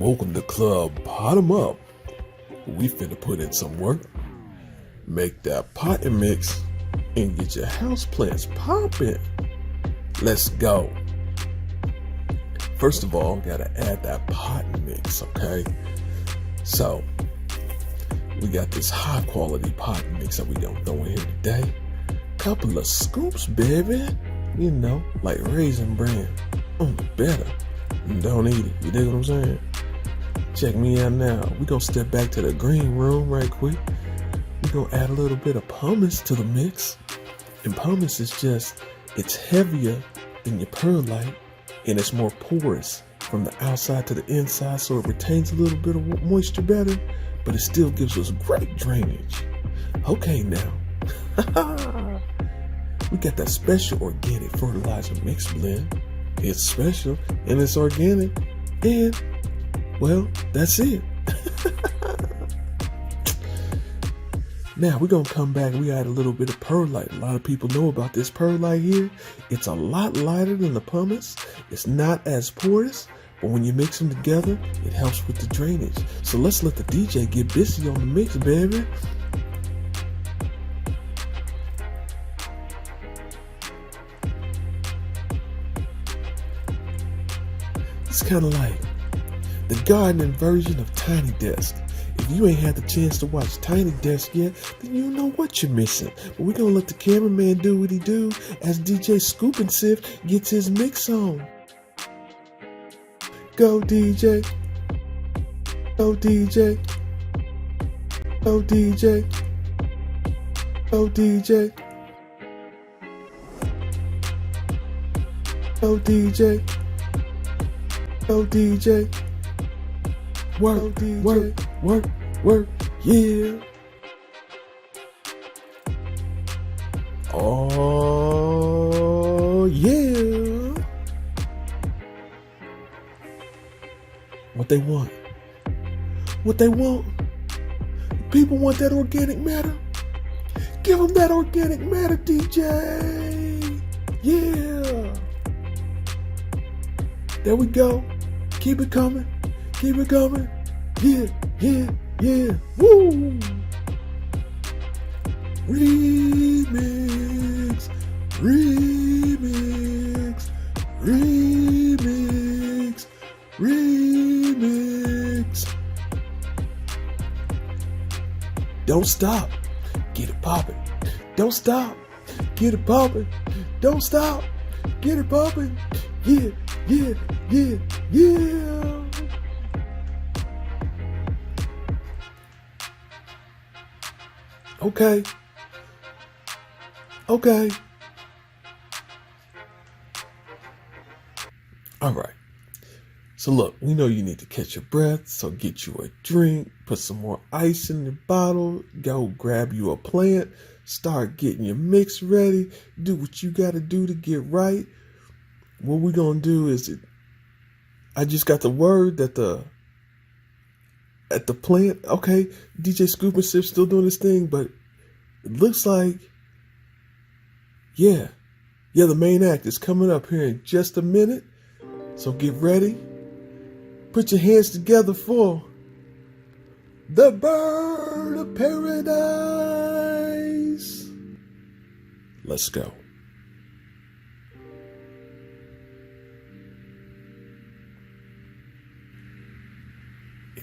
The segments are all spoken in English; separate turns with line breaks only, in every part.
Welcome to Club Pott'ems Up. We finna put in some work, make that pot and mix, and get your houseplants popping. Let's go. First of all, gotta add that pot and mix, okay? So, we got this high quality pot and mix that we gonna throw in here today. Couple of scoops, baby. You know, like Raisin Bran. Better. Don't eat it. You dig what I'm saying? Check me out now. We gonna step back to the green room right quick. We gonna add a little bit of pumice to the mix. And pumice is just, it's heavier than your perlite, and it's more porous from the outside to the inside, so it retains a little bit of moisture better, but it still gives us great drainage. Okay, now. We got that special organic fertilizer mix blend. It's special and it's organic, and well, that's it. Now we're gonna come back. We add a little bit of perlite. A lot of people know about this perlite here. It's a lot lighter than the pumice. It's not as porous, but when you mix them together, it helps with the drainage. So let's let the DJ get busy on the mix, baby. It's kind of like the gardening version of Tiny Desk. If you ain't had the chance to watch Tiny Desk yet, then you know what you're missing. But we're gonna let the cameraman do what he do as DJ Scoop N Sift gets his mix on. Go DJ. Go DJ. Go DJ. Go DJ. Go DJ. Go DJ. Work, DJ. work, yeah. Oh, yeah. What they want? What they want? People want that organic matter? Give them that organic matter, DJ. Yeah. There we go. Keep it coming. Keep it coming. Yeah, yeah, yeah. Woo! Remix. Remix. Remix. Remix. Don't stop. Get it poppin'. Don't stop. Get it poppin'. Don't stop. Get it poppin'. Yeah, yeah, yeah, yeah. Okay. Okay. All right. So look, we know you need to catch your breath, so get you a drink, put some more ice in the bottle, go grab you a plant, start getting your mix ready, do what you got to do to get right. What we're going to do is, I just got the word that at the plant, okay, DJ Scoop N Sift still doing his thing, but it looks like, yeah, the main act is coming up here in just a minute. So get ready. Put your hands together for the bird of paradise. Let's go.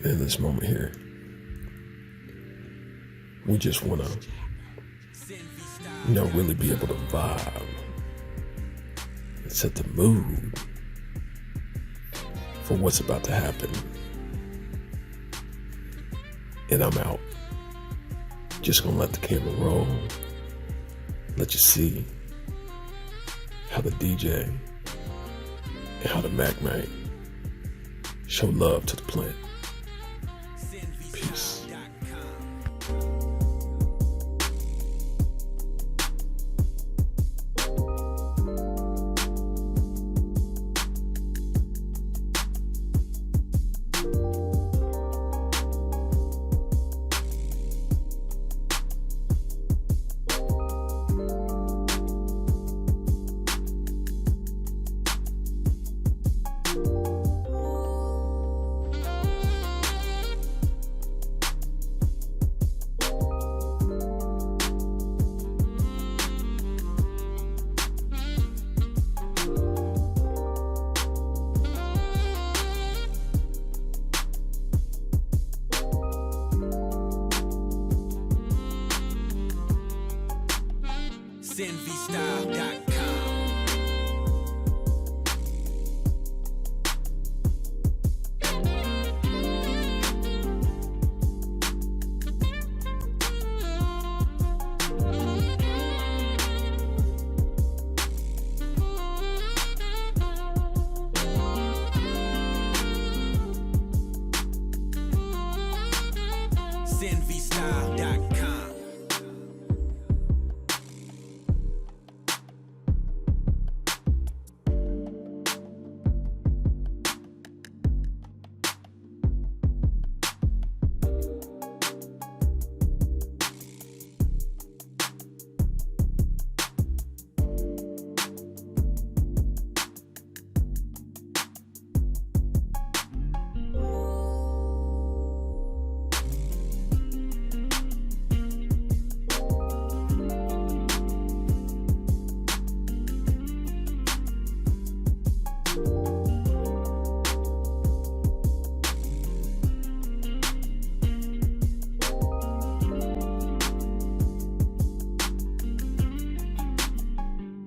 In this moment here, we just want to, really be able to vibe and set the mood for what's about to happen. And I'm out. Just gonna let the camera roll, let you see how the DJ and how the Mack Mayne show love to the plant. Peace.
SenVStyle.com. SenVStyle.com.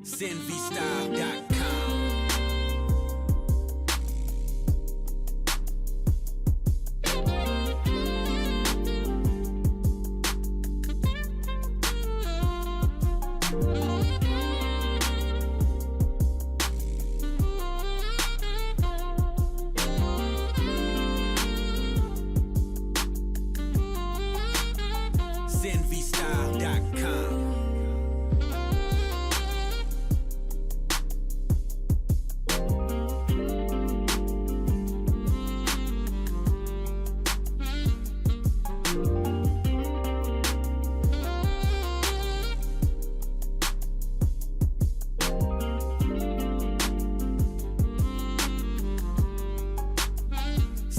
SenVStyle.com. SenVStyle.com.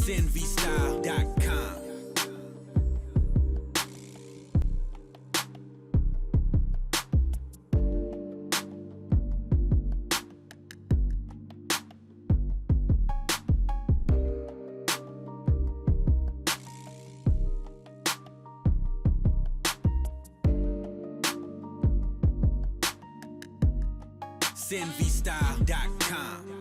SenVStyle.com. SenVStyle.com.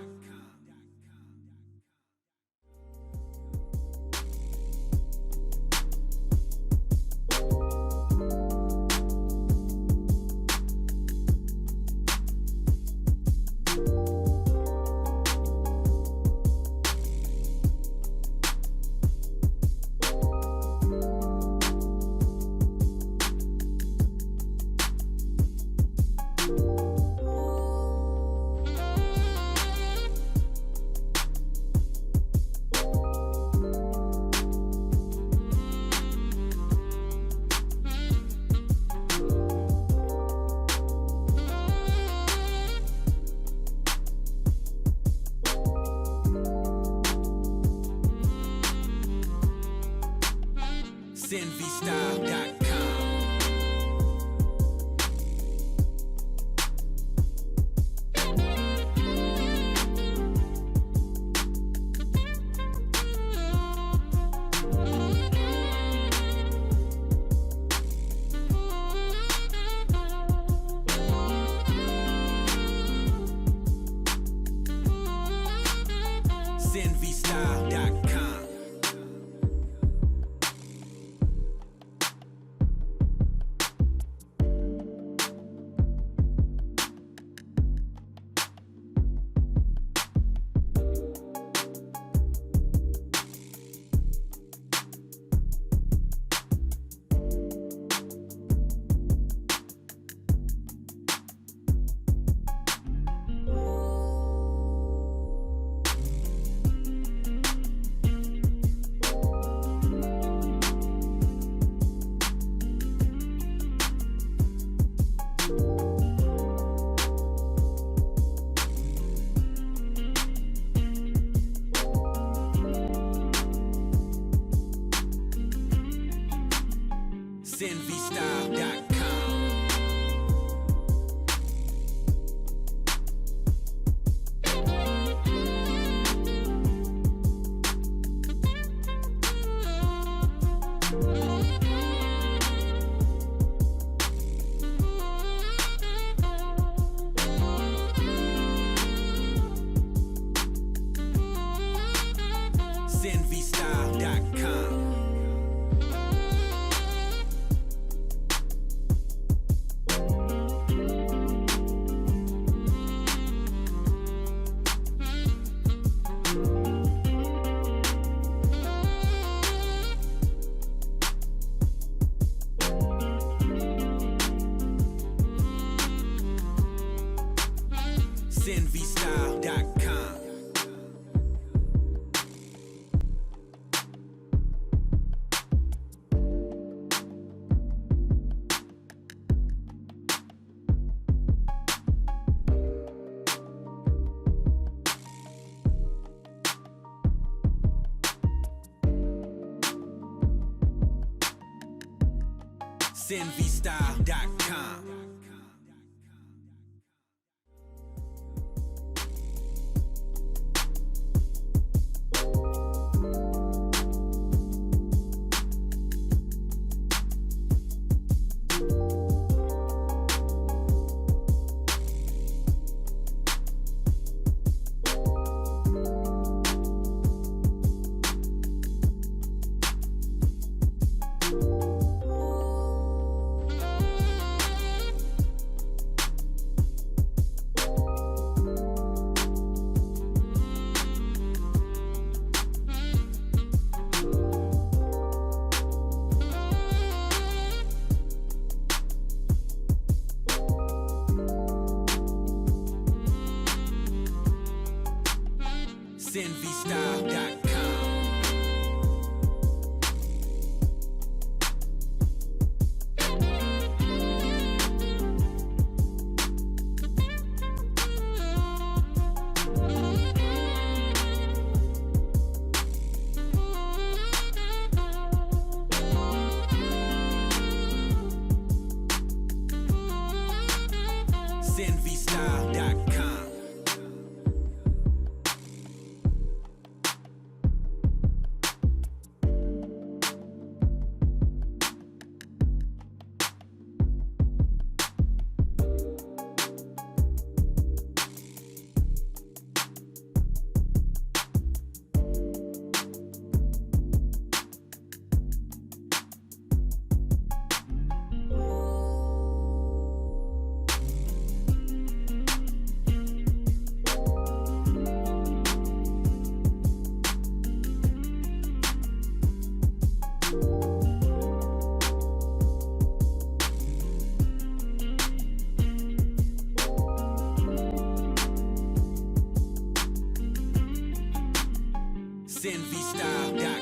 SenVStyle.com. SenVStyle.com. SenVStyle.com. sinvstyle.com. sinvstyle.com. sinvstyle.com. sinvstyle.com.